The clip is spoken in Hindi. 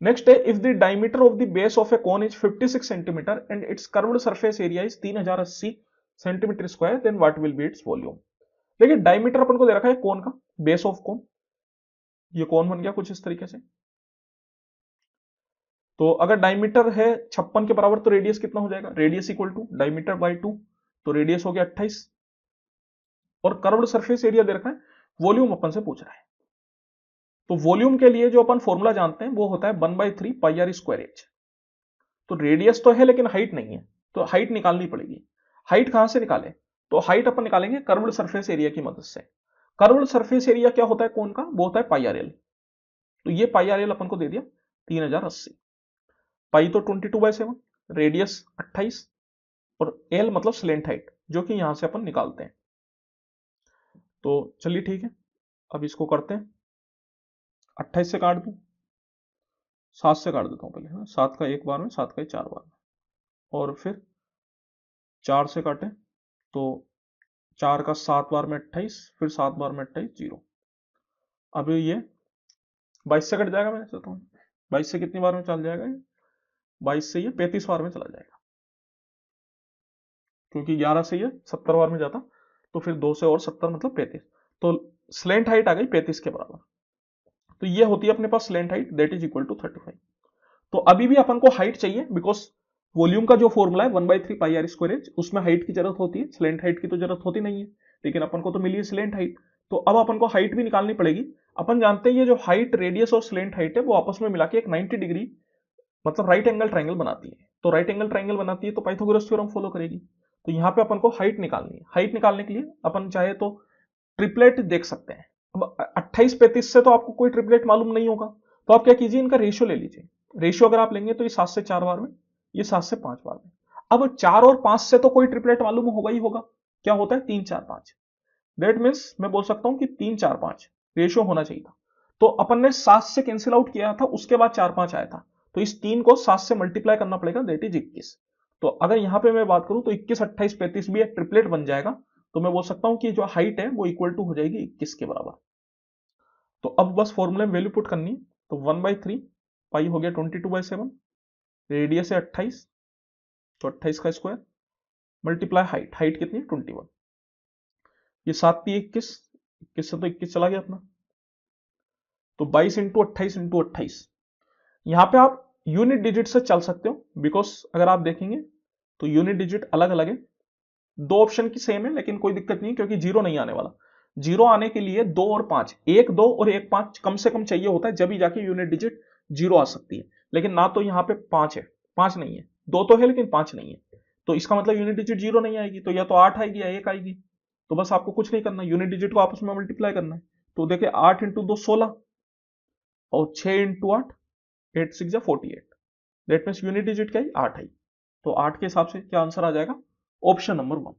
नेक्स्ट है if the diameter of the base of a cone is 56 centimetre and its curved surface area is 3080 centimetre square then what will be its volume. देखिए डायमीटर अपन को दे रखा है कोन का, बेस ऑफ कोन, ये कोन बन गया कुछ इस तरीके से। तो अगर डायमीटर है 56 के बराबर तो रेडियस कितना हो जाएगा, radius equal to diameter by 2, तो रेडियस हो गया 28 और कर्व्ड सरफेस एरिया दे रखा है, वॉल्यूम अपन से पूछ रहा है। तो वॉल्यूम के लिए जो अपन फॉर्मूला जानते हैं वो होता है 1/3 पाई आर स्क्वायर एच। तो रेडियस तो है लेकिन हाइट नहीं है, तो हाइट निकालनी पड़ेगी। हाइट कहां से निकाले, तो हाइट अपन निकालेंगे कर्व्ड सरफेस एरिया की मदद से। कर्व्ड सरफेस एरिया क्या होता है कौन का, वो होता है पाई आर एल। तो ये पाई आर एल अपन को दे दिया 3080, पाई तो 22/7, रेडियस 28 और एल मतलब स्लेंट हाइट जो कि यहां से अपन निकालते हैं। तो चलिए ठीक है, अब इसको करते हैं। 28 से काट दूं, 7 से काट देता हूं पहले, है 7 का एक बार में, 7 का 4 बार में, और फिर 4 से काटे तो 4 का 7 बार में 28, फिर 7 बार में 28 जीरो। अब ये 22 से कट जाएगा, मैंने सोचा 22 से कितनी बार में चल जाएगा, 22 से ये 35 बार में चला जाएगा, क्योंकि 11 से ये 70 बार में जाता, तो फिर 2 से और 70 मतलब 35, तो स्लेंट हाइट आ गई 35 के बराबर। तो ये होती है अपने पास slant height, that is equal to 35। तो अभी भी अपन को हाइट चाहिए, बिकॉज वॉल्यूम का जो फॉर्मूला है 1/3 पाई आर स्क्वायर एच, उसमें हाइट की जरूरत होती है, स्लेंट हाइट की तो जरूरत होती नहीं है, लेकिन अपन को तो मिली है स्लेंट हाइट। तो अब अपन को हाइट भी निकालनी पड़ेगी। अपन जानते हैं ये जो हाइट, रेडियस और स्लेंट हाइट है वो आपस में मिला के एक 90 डिग्री मतलब राइट एंगल ट्राइंगल बनाती है। तो राइट एंगल ट्राइंगल बनाती है तो पाइथागोरस थ्योरम फॉलो करेगी। तो यहाँ पे अपन को हाइट निकालनी है। हाइट निकालने के लिए अपन चाहे तो ट्रिपलेट देख सकते हैं। अब 28 35 से तो आपको कोई ट्रिपलेट मालूम नहीं होगा, तो आप क्या कीजिए, इनका रेशियो ले लीजिए। रेशियो अगर आप लेंगे तो ये 7 से 4 बार में, ये 7 से 5 बार में। अब 4 और 5 से तो कोई ट्रिपलेट मालूम होगा ही होगा, क्या होता है 3 4 5। दैट मीन्स मैं बोल सकता हूं कि 3 4 5 रेशियो होना चाहिए था। तो अपन ने 7 से कैंसिल आउट किया था, उसके बाद 4 5 आया था, तो इस 3 को 7 से मल्टीप्लाई करना पड़ेगा, दैट इज 21। तो अगर यहां पे मैं बात करूं तो 21 28 35 भी एक ट्रिपलेट बन जाएगा। तो मैं बोल सकता हूं कि जो हाइट है वो इक्वल टू हो जाएगी 21 के बराबर। तो अब बस फॉर्मूले में वैल्यू पुट करनी, तो 1/3 पाई हो गया 22/7, रेडियस है 28, तो 28 का स्क्वायर मल्टीप्लाई हाइट, हाइट कितनी है 21, ये 7 3 21, 21 से तो 21 चला गया अपना, तो 22 इंटू 28 इंटू 28। यहां पे आप यूनिट डिजिट से चल सकते हो, बिकॉज अगर आप देखेंगे तो यूनिट डिजिट अलग अलग है। दो ऑप्शन की सेम है लेकिन कोई दिक्कत नहीं, क्योंकि जीरो नहीं आने वाला। जीरो आने के लिए 2 और 5, 1 2 और 1 5 कम से कम चाहिए होता है, जब ही जाके यूनिट डिजिट जीरो आ सकती है। लेकिन ना तो यहाँ पे 5 है, 5 नहीं है, 2 तो है लेकिन 5 नहीं है, तो इसका मतलब यूनिट डिजिट जीरो नहीं आएगी, तो या तो 8 आएगी या 1 आएगी। तो बस आपको कुछ नहीं करना, यूनिट डिजिट को आपस में मल्टीप्लाई करना है। तो देखिए 8 इंटू 2 16, और 6 into 8 8 6 48, that means unit digit क्या है 8 है। तो 8 के हिसाब से क्या आंसर आ जाएगा, ऑप्शन नंबर 1।